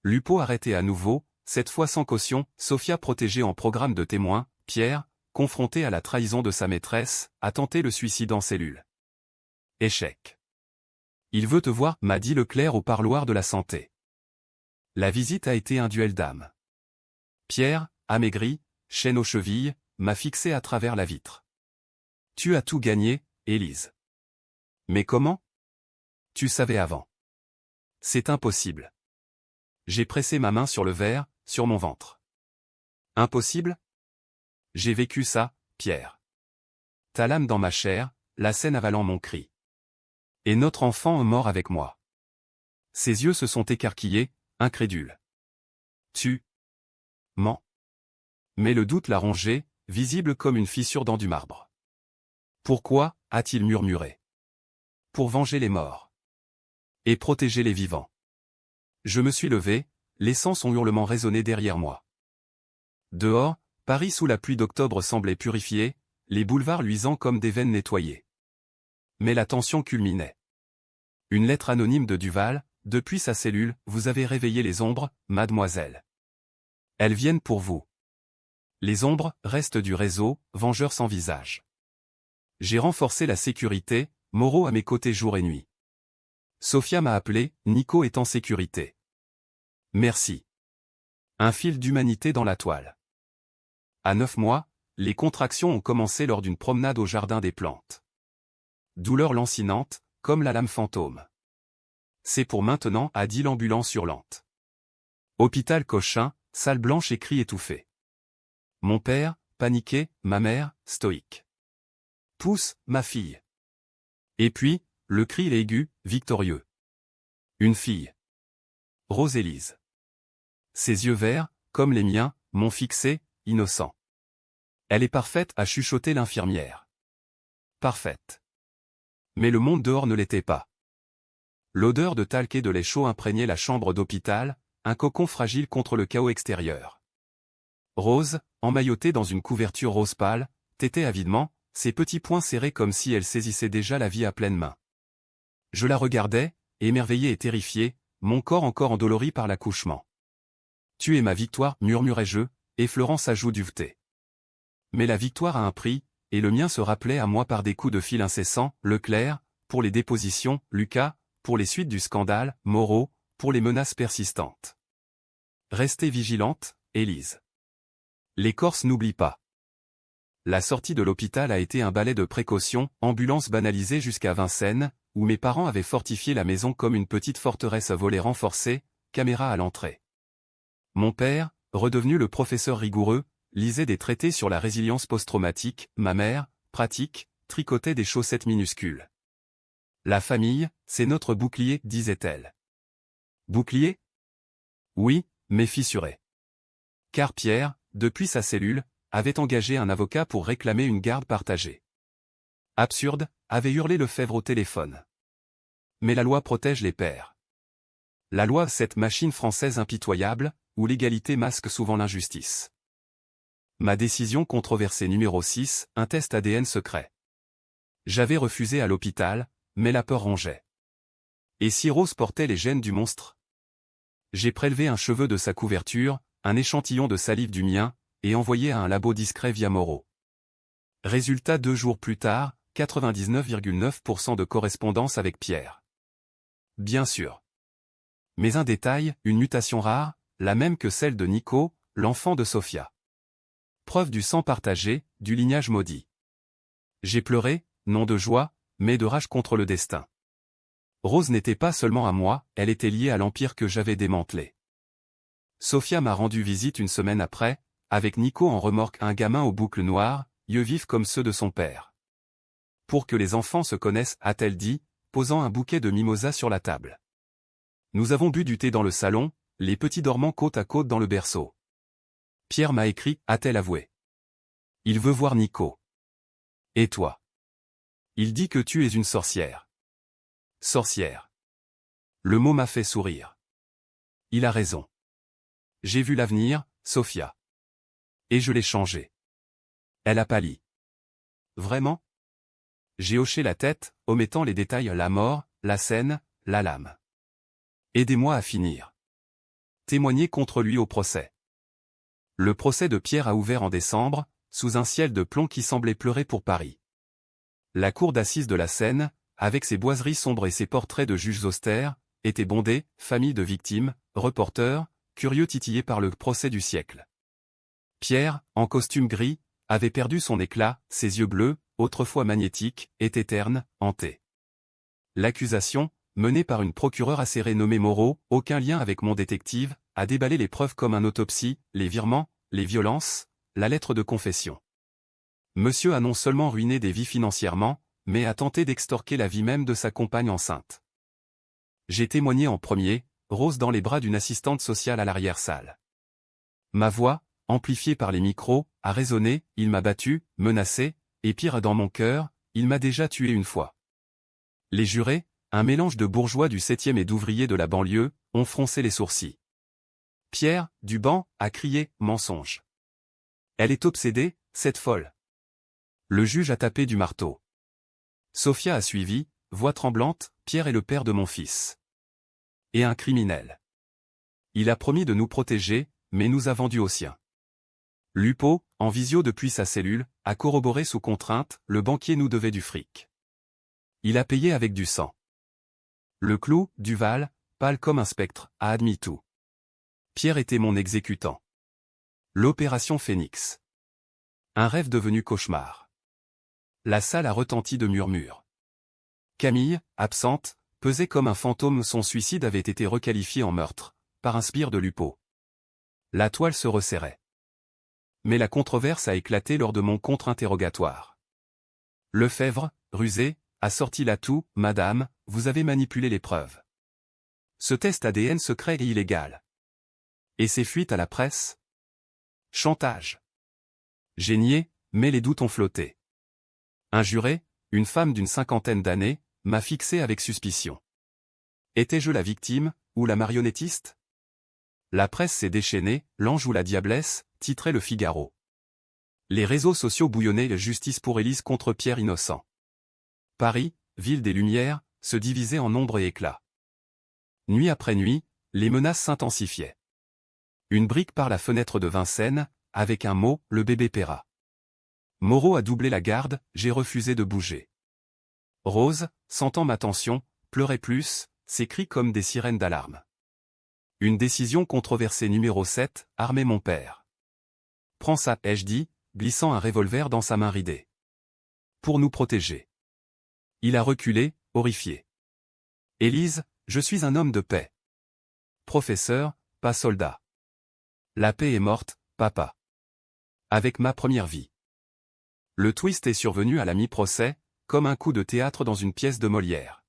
A: Lupo arrêté à nouveau, cette fois sans caution, Sophia protégée en programme de témoin, Pierre, confronté à la trahison de sa maîtresse, a tenté le suicide en cellule. Échec. Il veut te voir, m'a dit Leclerc au parloir de la santé. La visite a été un duel d'âme. Pierre, amaigri, chaîne aux chevilles, m'a fixé à travers la vitre. Tu as tout gagné, Élise. Mais comment? Tu savais avant. C'est impossible. J'ai pressé ma main sur le verre, sur mon ventre. Impossible? J'ai vécu ça, Pierre. Ta lame dans ma chair, la scène avalant mon cri. Et notre enfant est mort avec moi. Ses yeux se sont écarquillés, incrédules. Tu mens. Mais le doute l'a rongé, visible comme une fissure dans du marbre. Pourquoi, a-t-il murmuré? Pour venger les morts. Et protéger les vivants. Je me suis levé, laissant son hurlement résonner derrière moi. Dehors, Paris sous la pluie d'octobre semblait purifié, les boulevards luisants comme des veines nettoyées. Mais la tension culminait. Une lettre anonyme de Duval, depuis sa cellule, vous avez réveillé les ombres, mademoiselle. Elles viennent pour vous. Les ombres, restent du réseau, vengeurs sans visage. J'ai renforcé la sécurité, Moreau à mes côtés jour et nuit. Sophia m'a appelé, Nico est en sécurité. Merci. Un fil d'humanité dans la toile. À 9 mois, les contractions ont commencé lors d'une promenade au jardin des plantes. Douleur lancinante, comme la lame fantôme. C'est pour maintenant, a dit l'ambulance hurlante. Hôpital Cochin, salle blanche et cris étouffés. Mon père, paniqué, ma mère, stoïque. Pousse, ma fille. Et puis, le cri aigu, victorieux. Une fille. Rose Élise. Ses yeux verts, comme les miens, m'ont fixé, innocent. Elle est parfaite, a chuchoté l'infirmière. Parfaite. Mais le monde dehors ne l'était pas. L'odeur de talc et de lait chaud imprégnait la chambre d'hôpital, un cocon fragile contre le chaos extérieur. Rose, emmaillotée dans une couverture rose pâle, tétait avidement, ses petits poings serrés comme si elle saisissait déjà la vie à pleine main. Je la regardais, émerveillé et terrifié, mon corps encore endolori par l'accouchement. Tu es ma victoire, murmurai-je, effleurant sa joue duvetée. Mais la victoire a un prix, et le mien se rappelait à moi par des coups de fil incessants, Leclerc, pour les dépositions, Lucas, pour les suites du scandale, Moreau, pour les menaces persistantes. Restez vigilante, Élise. Les Corses n'oublient pas. La sortie de l'hôpital a été un balai de précaution, ambulance banalisée jusqu'à Vincennes, où mes parents avaient fortifié la maison comme une petite forteresse à volets renforcés, caméra à l'entrée. Mon père, redevenu le professeur rigoureux, lisait des traités sur la résilience post-traumatique, ma mère, pratique, tricotait des chaussettes minuscules. La famille, c'est notre bouclier, disait-elle. Bouclier? Oui, mais fissuré. Car Pierre, depuis sa cellule, avait engagé un avocat pour réclamer une garde partagée. Absurde, avait hurlé Lefebvre au téléphone. Mais la loi protège les pères. La loi, cette machine française impitoyable, où l'égalité masque souvent l'injustice. Ma décision controversée numéro 6, un test ADN secret. J'avais refusé à l'hôpital, mais la peur rongeait. Et si Rose portait les gènes du monstre? J'ai prélevé un cheveu de sa couverture, un échantillon de salive du mien, et envoyé à un labo discret via Moreau. Résultat 2 jours plus tard, 99,9% de correspondance avec Pierre. Bien sûr. Mais un détail, une mutation rare, la même que celle de Nico, l'enfant de Sophia. Preuve du sang partagé, du lignage maudit. J'ai pleuré, non de joie, mais de rage contre le destin. Rose n'était pas seulement à moi, elle était liée à l'empire que j'avais démantelé. Sophia m'a rendu visite une semaine après, avec Nico en remorque, un gamin aux boucles noires, yeux vifs comme ceux de son père. Pour que les enfants se connaissent, a-t-elle dit, posant un bouquet de mimosas sur la table. Nous avons bu du thé dans le salon, les petits dormant côte à côte dans le berceau. Pierre m'a écrit, a-t-elle avoué. Il veut voir Nico. Et toi? Il dit que tu es une sorcière. Sorcière. Le mot m'a fait sourire. Il a raison. J'ai vu l'avenir, Sophia. Et je l'ai changé. Elle a pâli. Vraiment? J'ai hoché la tête, omettant les détails, la mort, la scène, la lame. Aidez-moi à finir. Témoigner contre lui au procès. Le procès de Pierre a ouvert en décembre, sous un ciel de plomb qui semblait pleurer pour Paris. La cour d'assises de la Seine, avec ses boiseries sombres et ses portraits de juges austères, était bondée, famille de victimes, reporters, curieux titillés par le procès du siècle. Pierre, en costume gris, avait perdu son éclat, ses yeux bleus, autrefois magnétiques, étaient ternes, hantés. L'accusation, menée par une procureure acérée nommée Moreau, aucun lien avec mon détective, a déballé les preuves comme un autopsie, les virements, les violences, la lettre de confession. Monsieur a non seulement ruiné des vies financièrement, mais a tenté d'extorquer la vie même de sa compagne enceinte. J'ai témoigné en premier, Rose dans les bras d'une assistante sociale à l'arrière-salle. Ma voix, amplifiée par les micros, a résonné, il m'a battu, menacé, et pire dans mon cœur, il m'a déjà tué une fois. Les jurés, un mélange de bourgeois du 7e et d'ouvriers de la banlieue, ont froncé les sourcils. Pierre, du banc, a crié « mensonge ». Elle est obsédée, cette folle. Le juge a tapé du marteau. Sophia a suivi, voix tremblante, Pierre est le père de mon fils. Et un criminel. Il a promis de nous protéger, mais nous a vendus aux siens. Lupo, en visio depuis sa cellule, a corroboré sous contrainte, le banquier nous devait du fric. Il a payé avec du sang. Le clou, Duval, pâle comme un spectre, a admis tout. Pierre était mon exécutant. L'opération Phénix. Un rêve devenu cauchemar. La salle a retenti de murmures. Camille, absente, pesait comme un fantôme, son suicide avait été requalifié en meurtre, par un sbire de Lupo. La toile se resserrait. Mais la controverse a éclaté lors de mon contre-interrogatoire. Lefebvre, rusé, a sorti l'atout, « Madame, vous avez manipulé les preuves. Ce test ADN secret et illégal. Et ces fuites à la presse? Chantage. » J'ai nié, mais les doutes ont flotté. Un juré, une femme d'une 50aine d'années, m'a fixé avec suspicion. Étais-je la victime, ou la marionnettiste? La presse s'est déchaînée, l'ange ou la diablesse, titrait le Figaro. Les réseaux sociaux bouillonnaient, justice pour Élise contre Pierre innocent. Paris, ville des Lumières, se divisait en ombre et éclat. Nuit après nuit, les menaces s'intensifiaient. Une brique par la fenêtre de Vincennes, avec un mot, le bébé paiera. Moreau a doublé la garde, j'ai refusé de bouger. Rose, sentant ma tension, pleurait plus, ses cris comme des sirènes d'alarme. Une décision controversée numéro 7, armer mon père. Prends ça, ai-je dit, glissant un revolver dans sa main ridée. Pour nous protéger. Il a reculé, horrifié. Élise, je suis un homme de paix. Professeur, pas soldat. La paix est morte, papa. Avec ma première vie. Le twist est survenu à la mi-procès, comme un coup de théâtre dans une pièce de Molière.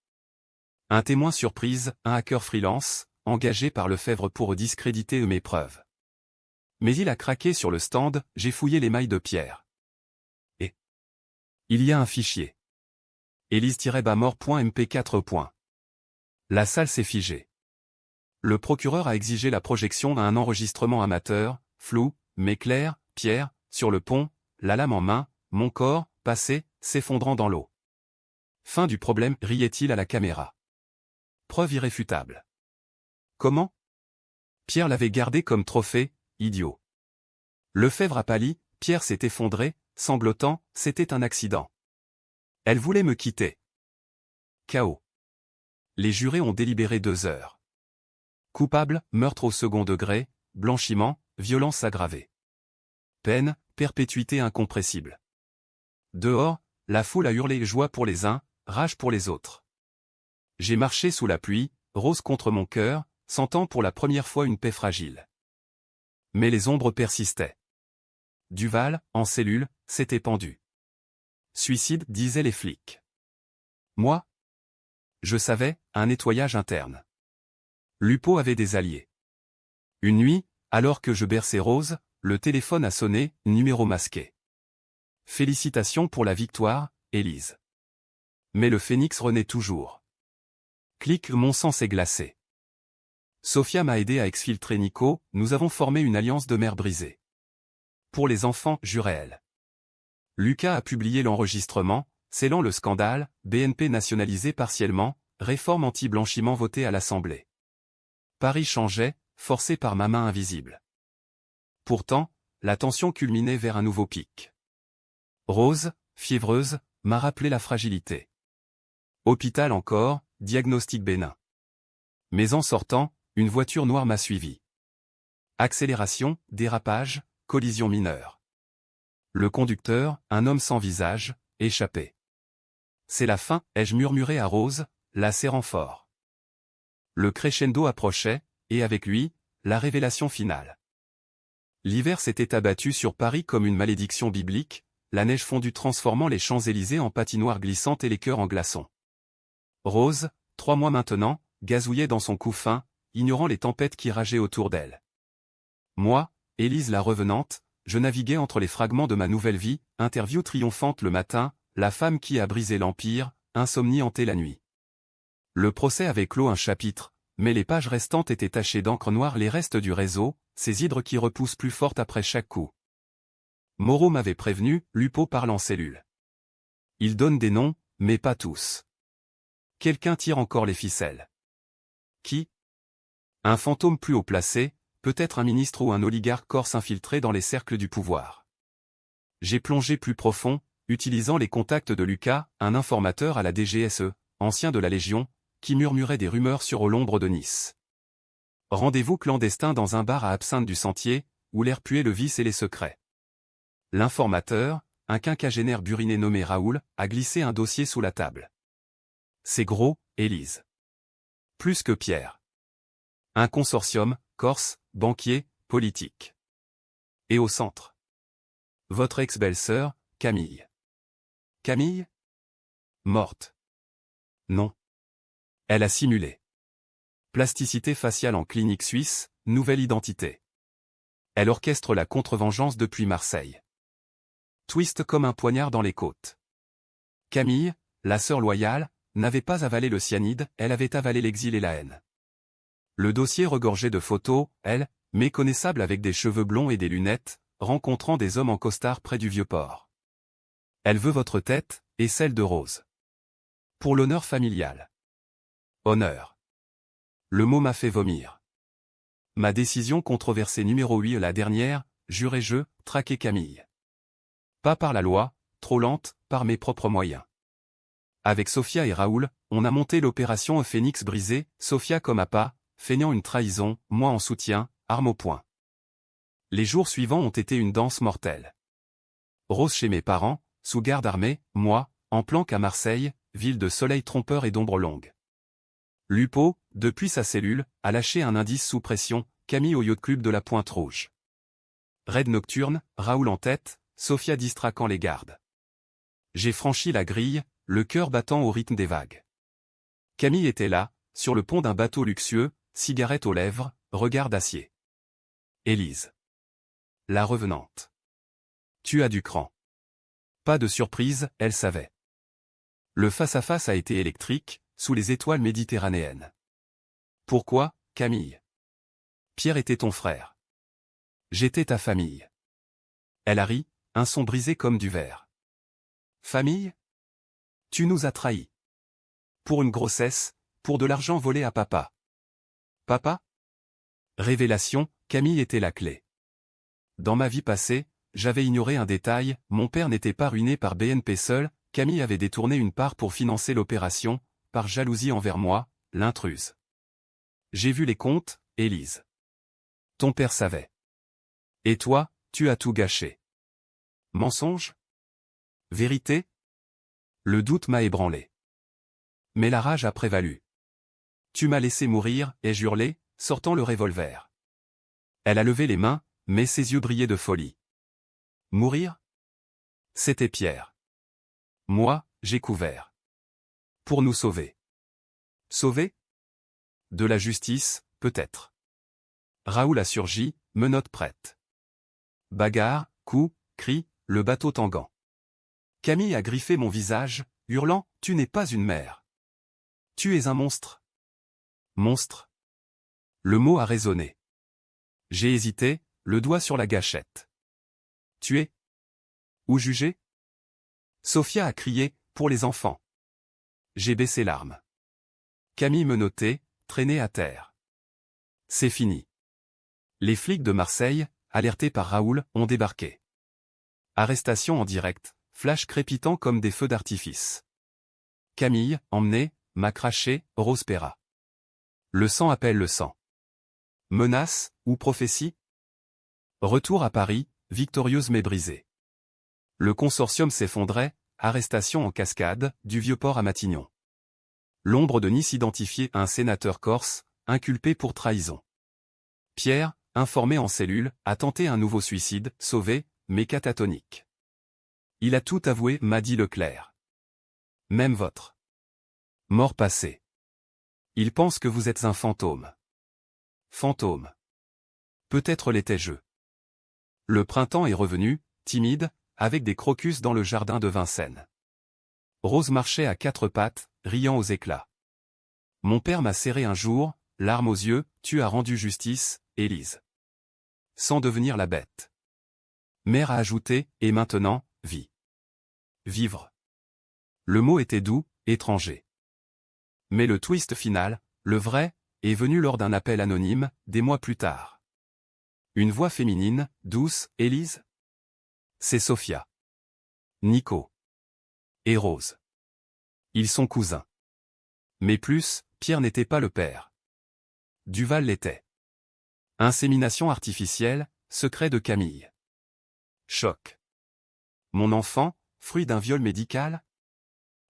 A: Un témoin surprise, un hacker freelance, engagé par Lefebvre pour discréditer mes preuves. Mais il a craqué sur le stand, j'ai fouillé les mailles de Pierre. Et il y a un fichier. Élise-mort.mp4. La salle s'est figée. Le procureur a exigé la projection d'un enregistrement amateur, flou, mais clair, Pierre, sur le pont, la lame en main, mon corps, passé, s'effondrant dans l'eau. Fin du problème, riait-il à la caméra. Preuve irréfutable. Comment? Pierre l'avait gardé comme trophée, idiot. Lefebvre a pâli, Pierre s'est effondré, sanglotant, c'était un accident. Elle voulait me quitter. Chaos. Les jurés ont délibéré 2 heures. Coupable, meurtre au second degré, blanchiment, violence aggravée. Peine, perpétuité incompressible. Dehors, la foule a hurlé joie pour les uns, rage pour les autres. J'ai marché sous la pluie, rose contre mon cœur, sentant pour la première fois une paix fragile. Mais les ombres persistaient. Duval, en cellule, s'était pendu. Suicide, disaient les flics. Moi? Je savais, un nettoyage interne. Lupo avait des alliés. Une nuit, alors que je berçais Rose, le téléphone a sonné, numéro masqué. Félicitations pour la victoire, Élise. Mais le phénix renaît toujours. Clic, mon sang s'est glacé. Sophia m'a aidé à exfiltrer Nico, nous avons formé une alliance de mère brisée. Pour les enfants, jurait-elle. Lucas a publié l'enregistrement, scellant le scandale, BNP nationalisé partiellement, réforme anti-blanchiment votée à l'Assemblée. Paris changeait, forcé par ma main invisible. Pourtant, la tension culminait vers un nouveau pic. Rose, fiévreuse, m'a rappelé la fragilité. Hôpital encore, diagnostic bénin. Mais en sortant, une voiture noire m'a suivi. Accélération, dérapage, collision mineure. Le conducteur, un homme sans visage, échappé. C'est la fin, ai-je murmuré à Rose, la serrant fort. Le crescendo approchait, et avec lui, la révélation finale. L'hiver s'était abattu sur Paris comme une malédiction biblique, la neige fondue transformant les Champs-Élysées en patinoire glissante et les cœurs en glaçons. Rose, 3 mois maintenant, gazouillait dans son couffin, ignorant les tempêtes qui rageaient autour d'elle. Moi, Élise la revenante, je naviguais entre les fragments de ma nouvelle vie, interview triomphante le matin, la femme qui a brisé l'empire, insomnie hantée la nuit. Le procès avait clos un chapitre, mais les pages restantes étaient tachées d'encre noire, les restes du réseau, ces hydres qui repoussent plus forte après chaque coup. Moreau m'avait prévenu, Lupo parle en cellule. Il donne des noms, mais pas tous. Quelqu'un tire encore les ficelles. Qui? Un fantôme plus haut placé, peut-être un ministre ou un oligarque corse infiltré dans les cercles du pouvoir. J'ai plongé plus profond, utilisant les contacts de Lucas, un informateur à la DGSE, ancien de la Légion, qui murmurait des rumeurs sur l'ombre de Nice. Rendez-vous clandestin dans un bar à Absinthe du Sentier, où l'air puait le vice et les secrets. L'informateur, un quinquagénaire buriné nommé Raoul, a glissé un dossier sous la table. C'est gros, Élise. Plus que Pierre. Un consortium, corse, banquier, politique. Et au centre. Votre ex-belle-sœur, Camille. Camille? Morte. Non. Elle a simulé. Plasticité faciale en clinique suisse, nouvelle identité. Elle orchestre la contre-vengeance depuis Marseille. Twist comme un poignard dans les côtes. Camille, la sœur loyale, n'avait pas avalé le cyanide, elle avait avalé l'exil et la haine. Le dossier regorgeait de photos, elle, méconnaissable avec des cheveux blonds et des lunettes, rencontrant des hommes en costard près du Vieux-Port. Elle veut votre tête, et celle de Rose. Pour l'honneur familial. Honneur. Le mot m'a fait vomir. Ma décision controversée numéro 8, la dernière, jurai-je, traquer Camille. Pas par la loi, trop lente, par mes propres moyens. Avec Sophia et Raoul, on a monté l'opération Phénix brisé, Sophia comme appât, feignant une trahison, moi en soutien, arme au poing. Les jours suivants ont été une danse mortelle. Rose chez mes parents, sous garde armée, moi, en planque à Marseille, ville de soleil trompeur et d'ombre longue. Lupo, depuis sa cellule, a lâché un indice sous pression, Camille au yacht club de la Pointe Rouge. Raid nocturne, Raoul en tête, Sophia distraquant les gardes. J'ai franchi la grille, le cœur battant au rythme des vagues. Camille était là, sur le pont d'un bateau luxueux, cigarette aux lèvres, regard d'acier. Élise. La revenante. Tu as du cran. Pas de surprise, elle savait. Le face-à-face a été électrique, sous les étoiles méditerranéennes. Pourquoi, Camille? Pierre était ton frère. J'étais ta famille. Elle a ri, un son brisé comme du verre. Famille? Tu nous as trahis. Pour une grossesse, pour de l'argent volé à papa. Papa? Révélation, Camille était la clé. Dans ma vie passée, j'avais ignoré un détail, mon père n'était pas ruiné par BNP seul, Camille avait détourné une part pour financer l'opération, par jalousie envers moi, l'intruse. J'ai vu les comptes, Élise. Ton père savait. Et toi, tu as tout gâché. Mensonge? Vérité? Le doute m'a ébranlé. Mais la rage a prévalu. Tu m'as laissé mourir, ai-je hurlé, sortant le revolver. Elle a levé les mains, mais ses yeux brillaient de folie. Mourir? C'était Pierre. Moi, j'ai couvert. Pour nous sauver. Sauver? De la justice, peut-être. Raoul a surgi, menottes prêtes. Bagarre, coups, cris, le bateau tanguant. Camille a griffé mon visage, hurlant « Tu n'es pas une mère. Tu es un monstre. » Monstre. Le mot a résonné. J'ai hésité, le doigt sur la gâchette. Tuer? Ou juger? Sophia a crié « Pour les enfants. » J'ai baissé l'arme. Camille menottait, traînée à terre. C'est fini. Les flics de Marseille, alertés par Raoul, ont débarqué. Arrestation en direct, flash crépitant comme des feux d'artifice. Camille, emmenée, m'a craché, Rose Perra. Le sang appelle le sang. Menace, ou prophétie? Retour à Paris, victorieuse mais brisée. Le consortium s'effondrait, arrestation en cascade, du Vieux-Port à Matignon. L'ombre de Nice identifiée à un sénateur corse, inculpé pour trahison. Pierre, informé en cellule, a tenté un nouveau suicide, sauvé, mais catatonique. Il a tout avoué, m'a dit Leclerc. Même votre mort passée. Il pense que vous êtes un fantôme. Fantôme. Peut-être l'étais-je. Le printemps est revenu, timide, avec des crocus dans le jardin de Vincennes. Rose marchait à quatre pattes, riant aux éclats. Mon père m'a serré un jour, larmes aux yeux, tu as rendu justice, Élise. Sans devenir la bête. Mère a ajouté, et maintenant, vie. Vivre. Le mot était doux, étranger. Mais le twist final, le vrai, est venu lors d'un appel anonyme, des mois plus tard. Une voix féminine, douce, Élise? C'est Sophia. Nico. Et Rose. Ils sont cousins. Mais plus, Pierre n'était pas le père. Duval l'était. Insémination artificielle, secret de Camille. Choc. Mon enfant, fruit d'un viol médical?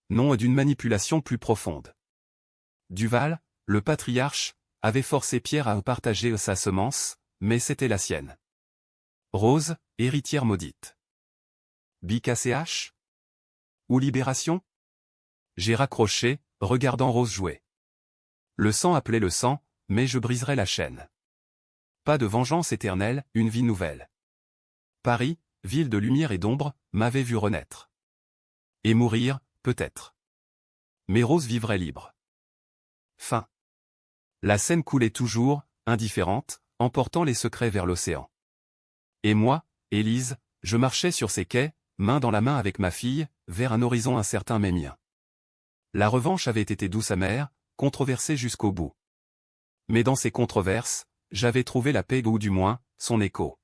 A: Non, d'une manipulation plus profonde. Duval, le patriarche, avait forcé Pierre à partager sa semence, mais c'était la sienne. Rose, héritière maudite. BKCH? Ou Libération? J'ai raccroché, regardant Rose jouer. Le sang appelait le sang, mais je briserai la chaîne. Pas de vengeance éternelle, une vie nouvelle. Paris, ville de lumière et d'ombre, m'avait vu renaître. Et mourir, peut-être. Mais Rose vivrait libre. Fin. La Seine coulait toujours, indifférente, emportant les secrets vers l'océan. Et moi, Élise, je marchais sur ces quais, main dans la main avec ma fille, vers un horizon incertain mais mien. La revanche avait été douce amère, controversée jusqu'au bout. Mais dans ces controverses, j'avais trouvé la paix ou du moins, son écho.